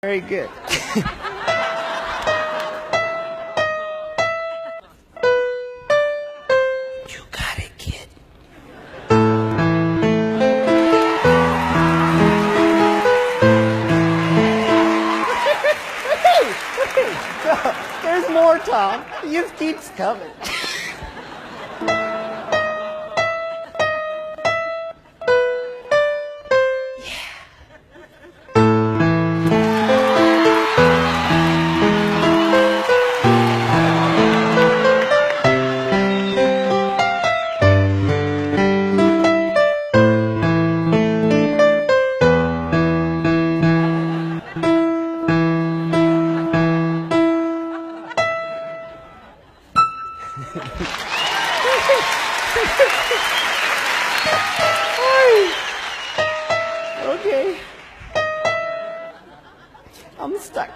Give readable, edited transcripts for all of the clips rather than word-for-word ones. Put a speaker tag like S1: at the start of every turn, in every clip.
S1: Very good. You got it, kid. No, there's more, Tom. You keeps coming. Okay. I'm stuck.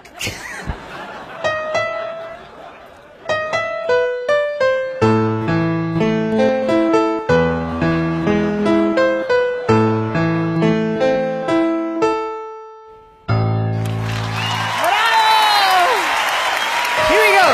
S1: Here we go.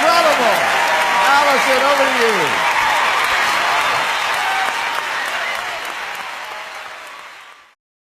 S1: Incredible. Allison, over to you.